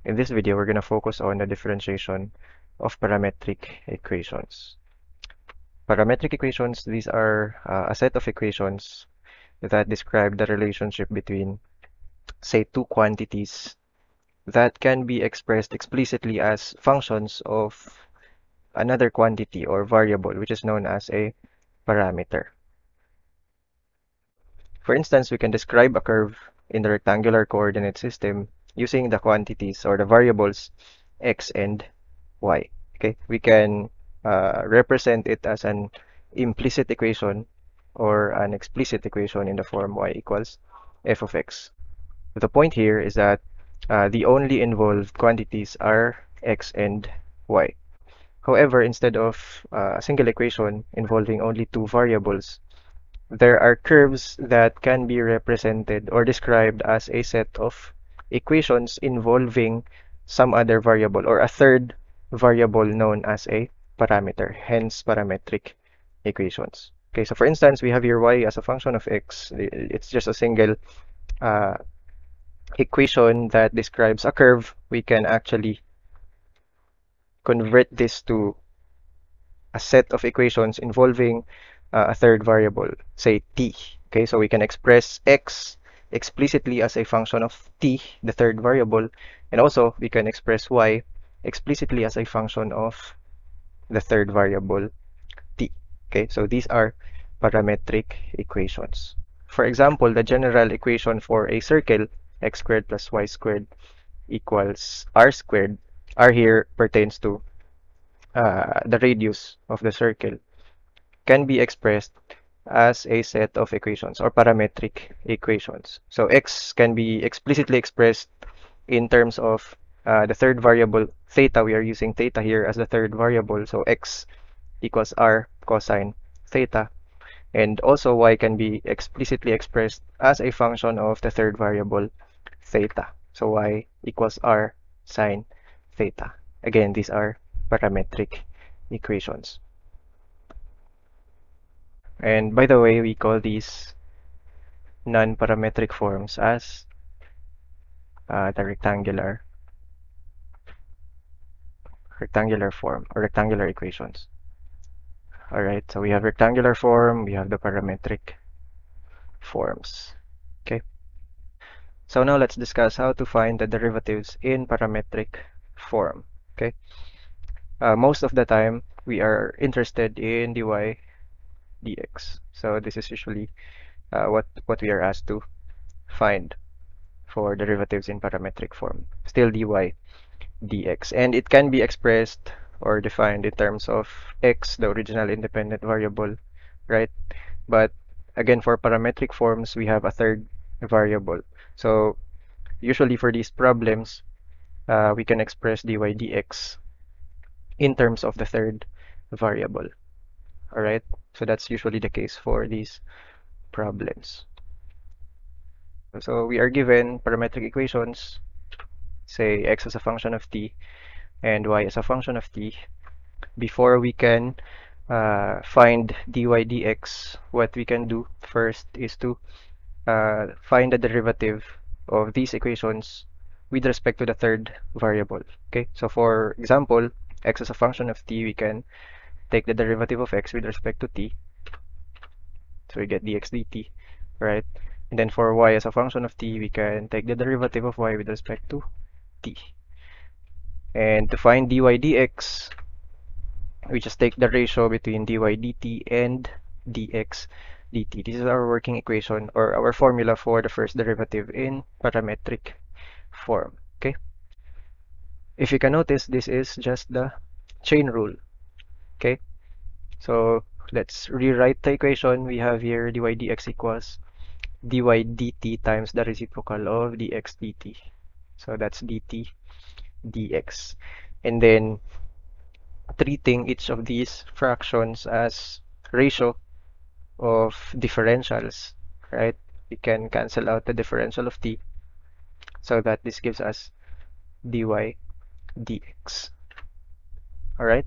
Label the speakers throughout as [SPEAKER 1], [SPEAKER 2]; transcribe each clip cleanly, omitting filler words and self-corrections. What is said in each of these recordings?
[SPEAKER 1] In this video, we're going to focus on the differentiation of parametric equations. Parametric equations, these are a set of equations that describe the relationship between, say, two quantities that can be expressed explicitly as functions of another quantity or variable, which is known as a parameter. For instance, we can describe a curve in the rectangular coordinate system using the quantities or the variables x and y. Okay, we can represent it as an implicit equation or an explicit equation in the form y equals f of x. The point here is that the only involved quantities are x and y. However, instead of a single equation involving only two variables, there are curves that can be represented or described as a set of equations involving some other variable or a third variable known as a parameter, hence parametric equations. Okay, so for instance, we have here y as a function of x. It's just a single uh, equation that describes a curve. We can actually convert this to a set of equations involving a third variable, say t. Okay, so we can express x explicitly as a function of t, the third variable, and also we can express y explicitly as a function of the third variable t. Okay, so these are parametric equations. For example, the general equation for a circle, x squared plus y squared equals r squared, r here pertains to the radius of the circle, can be expressed as a set of equations or parametric equations. So x can be explicitly expressed in terms of the third variable theta. We are using theta here as the third variable, so x equals r cosine theta. And also y can be explicitly expressed as a function of the third variable theta. So y equals r sine theta. Again, these are parametric equations. And by the way, we call these non-parametric forms as the rectangular form or rectangular equations. All right, so we have rectangular form, we have the parametric forms. Okay, so now let's discuss how to find the derivatives in parametric form. Okay, most of the time we are interested in dy dx. So this is usually what we are asked to find for derivatives in parametric form. Still dy dx, and it can be expressed or defined in terms of x, the original independent variable, right? But again, for parametric forms, we have a third variable. So usually for these problems, we can express dy dx in terms of the third variable. All right, so that's usually the case for these problems. So we are given parametric equations, say x as a function of t and y as a function of t. Before we can find dy dx, what we can do first is to find the derivative of these equations with respect to the third variable. Okay, so for example, x as a function of t, we can take the derivative of x with respect to t. So we get dx dt, right? And then for y as a function of t, we can take the derivative of y with respect to t. And to find dy dx, we just take the ratio between dy dt and dx dt. This is our working equation or our formula for the first derivative in parametric form. Okay, if you can notice, this is just the chain rule. Okay, so let's rewrite the equation. We have here dy dx equals dy dt times the reciprocal of dx dt. So that's dt dx, and then treating each of these fractions as ratio of differentials, right? We can cancel out the differential of t so that this gives us dy dx. All right,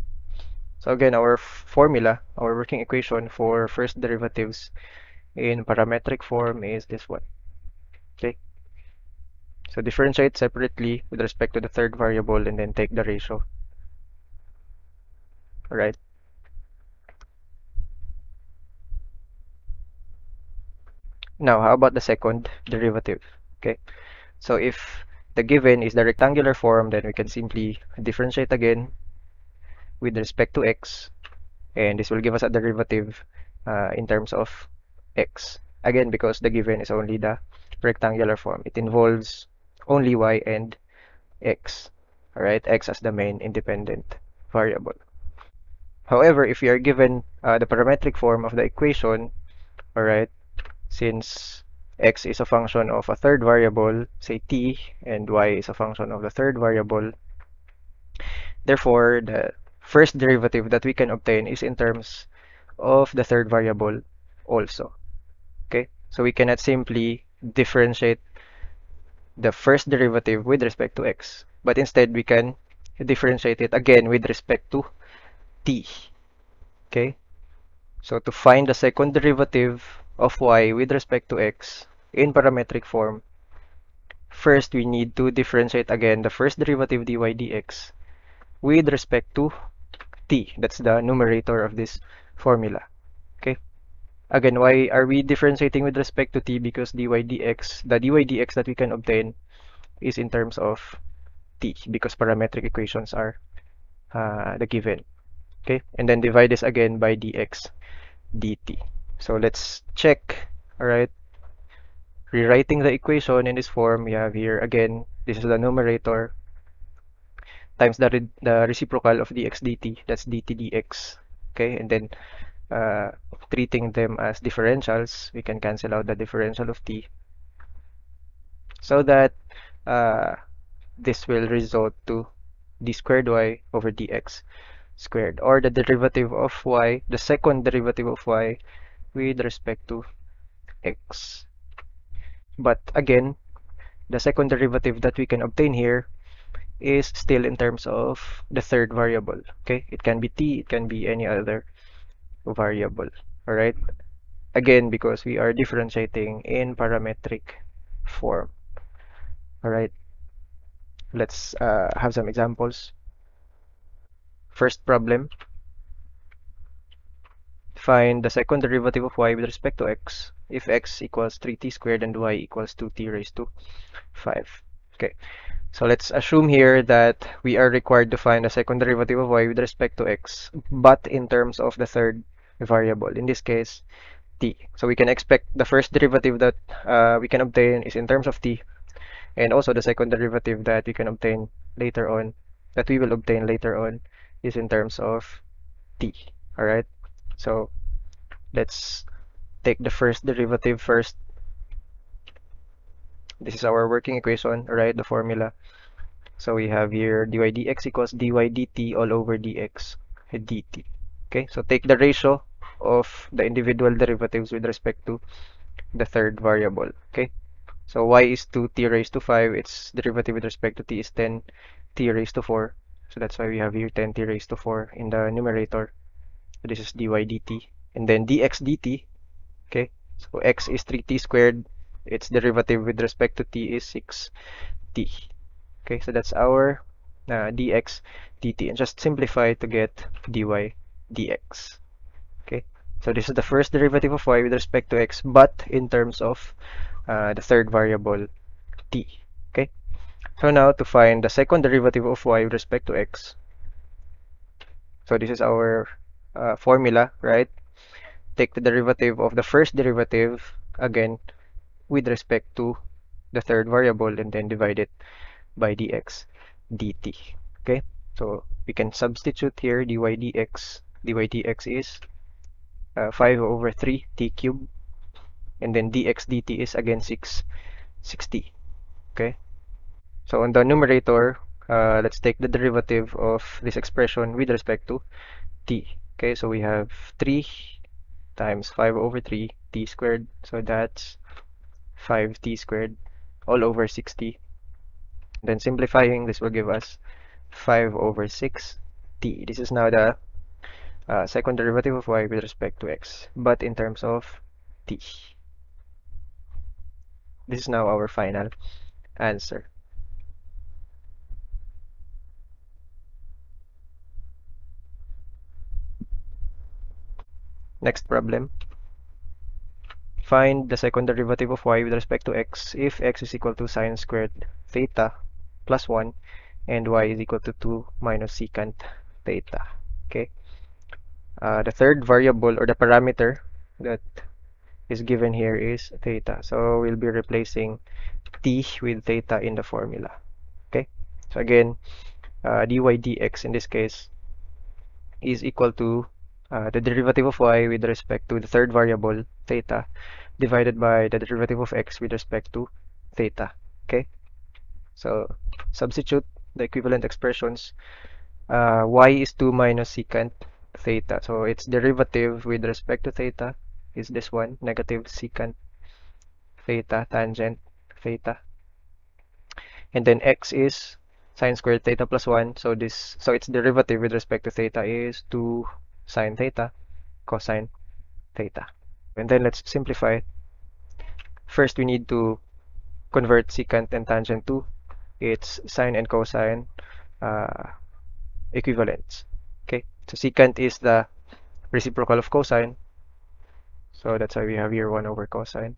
[SPEAKER 1] so again, our formula, our working equation for first derivatives in parametric form is this one. Okay, So differentiate separately with respect to the third variable and then take the ratio. All right. Now, how about the second derivative? Okay. So if the given is the rectangular form, then we can simply differentiate again with respect to x, and this will give us a derivative in terms of x. Again, because the given is only the rectangular form. It involves only y and x. All right, x as the main independent variable. However, if we are given the parametric form of the equation, all right, since x is a function of a third variable, say t, and y is a function of the third variable, therefore the first derivative that we can obtain is in terms of the third variable also. Okay, so we cannot simply differentiate the first derivative with respect to x, but instead we can differentiate it again with respect to t. Okay, so to find the second derivative of y with respect to x in parametric form, first we need to differentiate again the first derivative dy dx with respect to t. That's the numerator of this formula. Okay, again, why are we differentiating with respect to t? Because dy dx, the dy dx that we can obtain is in terms of t, because parametric equations are the given. Okay, and then divide this again by dx dt. So let's check. All right, rewriting the equation in this form, we have here again, this is the numerator times the reciprocal of dx dt, that's dt dx. Okay, and then treating them as differentials, we can cancel out the differential of t, so that uh, this will result to d squared y over dx squared, or the derivative of y, the second derivative of y with respect to x. But again, the second derivative that we can obtain here is still in terms of the third variable. Okay, it can be t, it can be any other variable. All right, again, because we are differentiating in parametric form. All right, let's have some examples. First problem, find the second derivative of y with respect to x if x equals 3t squared and y equals 2t raised to 5. Okay, so let's assume here that we are required to find the second derivative of y with respect to x, but in terms of the third variable, in this case, t. So we can expect the first derivative that we can obtain is in terms of t, and also the second derivative that we can obtain later on, that we will obtain later on, is in terms of t. All right, so let's take the first derivative first. This is our working equation, all right, the formula. So we have here dy dx equals dy dt all over dx dt. Okay, so take the ratio of the individual derivatives with respect to the third variable. Okay, so y is 2t raised to 5, its derivative with respect to t is 10t raised to 4. So that's why we have here 10t raised to 4 in the numerator. So this is dy dt. And then dx dt, okay, so x is 3t squared, its derivative with respect to t is 6t. Okay, so that's our dx dt, and just simplify to get dy dx. Okay, so this is the first derivative of y with respect to x, but in terms of the third variable t. Okay, so now to find the second derivative of y with respect to x, so this is our formula, right? Take the derivative of the first derivative again with respect to the third variable, and then divide it by dx dt. Okay, so we can substitute here dy dx. dy dx is 5 over 3 t cubed, and then dx dt is again 6t. Okay, so on the numerator, let's take the derivative of this expression with respect to t. Okay, so we have 3 times 5 over 3 t squared, so that's 5t squared all over 6t. Then simplifying, this will give us 5 over 6t. This is now the second derivative of y with respect to x, but in terms of t. This is now our final answer. Next problem. Find the second derivative of y with respect to x if x is equal to sine squared theta plus 1 and y is equal to 2 minus secant theta. Okay. The third variable or the parameter that is given here is theta. So we'll be replacing t with theta in the formula. Okay. So again, dy dx in this case is equal to the derivative of y with respect to the third variable theta divided by the derivative of x with respect to theta. Okay, so substitute the equivalent expressions. Y is 2 minus secant theta, so its derivative with respect to theta is this one, negative secant theta tangent theta, and then x is sine squared theta plus 1, so its derivative with respect to theta is 2 sine theta cosine theta. And then let's simplify. First, we need to convert secant and tangent to its sine and cosine uh, equivalents. Okay, so secant is the reciprocal of cosine, so that's why we have here 1 over cosine.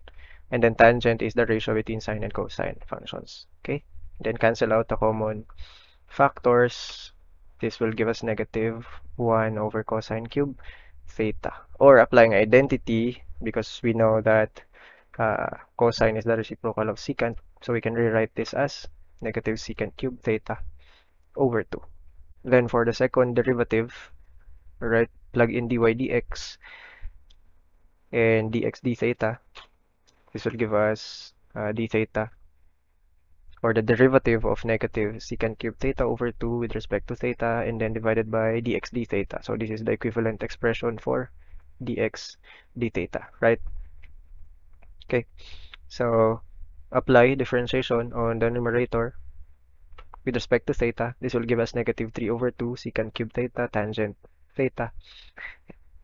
[SPEAKER 1] And then tangent is the ratio between sine and cosine functions. Okay, then cancel out the common factors. This will give us negative 1 over cosine cube theta. Or applying identity, because we know that cosine is the reciprocal of secant, so we can rewrite this as negative secant cube theta over 2. Then for the second derivative, right, plug in dy dx and dx d theta. This will give us d theta, or the derivative of negative secant cube theta over 2 with respect to theta, and then divided by dx d theta. So this is the equivalent expression for dx d theta, right? Okay, so apply differentiation on the numerator with respect to theta. This will give us negative 3 over 2 secant cube theta tangent theta.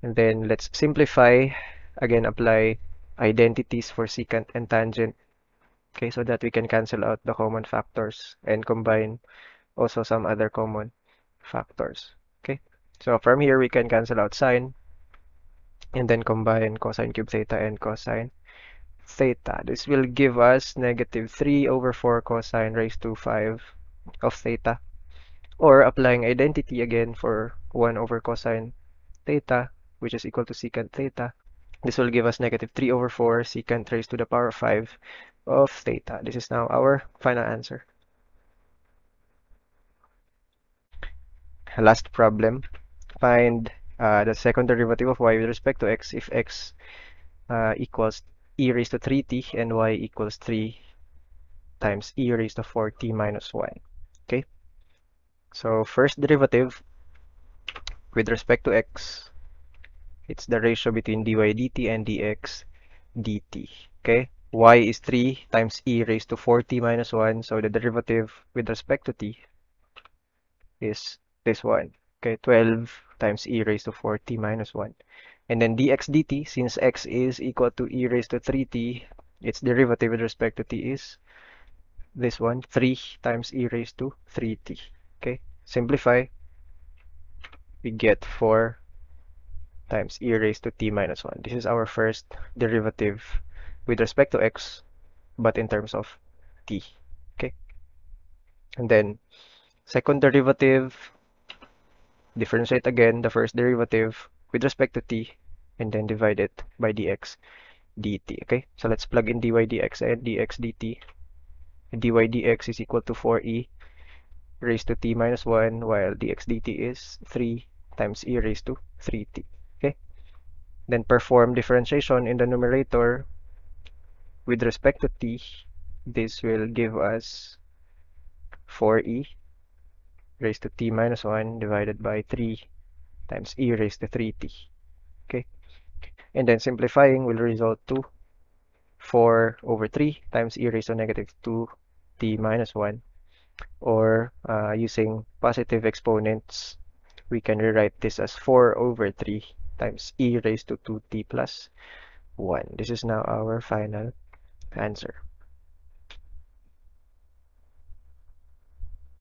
[SPEAKER 1] And then let's simplify. Again, apply identities for secant and tangent. Okay, so that we can cancel out the common factors and combine also some other common factors. Okay, so from here we can cancel out sine and then combine cosine cube theta and cosine theta. This will give us negative 3 over 4 cosine raised to 5 of theta. Or applying identity again for 1 over cosine theta, which is equal to secant theta. This will give us negative 3 over 4 secant raised to the power of 5 of theta. This is now our final answer. Last problem. Find the second derivative of y with respect to x if x equals e raised to 3t and y equals 3 times e raised to 4t minus 1. Okay, so first derivative with respect to x, it's the ratio between dy dt and dx dt. Okay, y is 3 times e raised to 4t minus 1, so the derivative with respect to t is this one. Okay, 12 times e raised to 4t minus 1. And then dx dt, since x is equal to e raised to 3t, its derivative with respect to t is this one, 3 times e raised to 3t. Okay, simplify, we get 4 times e raised to t minus 1. This is our first derivative with respect to x, but in terms of t. Okay, and then second derivative, differentiate again the first derivative with respect to t, and then divide it by dx dt. Okay, so let's plug in dy dx and dx dt. dy dx is equal to 4e raised to t minus 1, while dx dt is 3 times e raised to 3t. Okay, then perform differentiation in the numerator with respect to t. This will give us 4e raised to t minus 1 divided by 3 times e raised to 3t. Okay, and then simplifying will result to 4 over 3 times e raised to negative 2t minus 1. Or using positive exponents, we can rewrite this as 4 over 3 times e raised to 2t plus 1. This is now our final answer.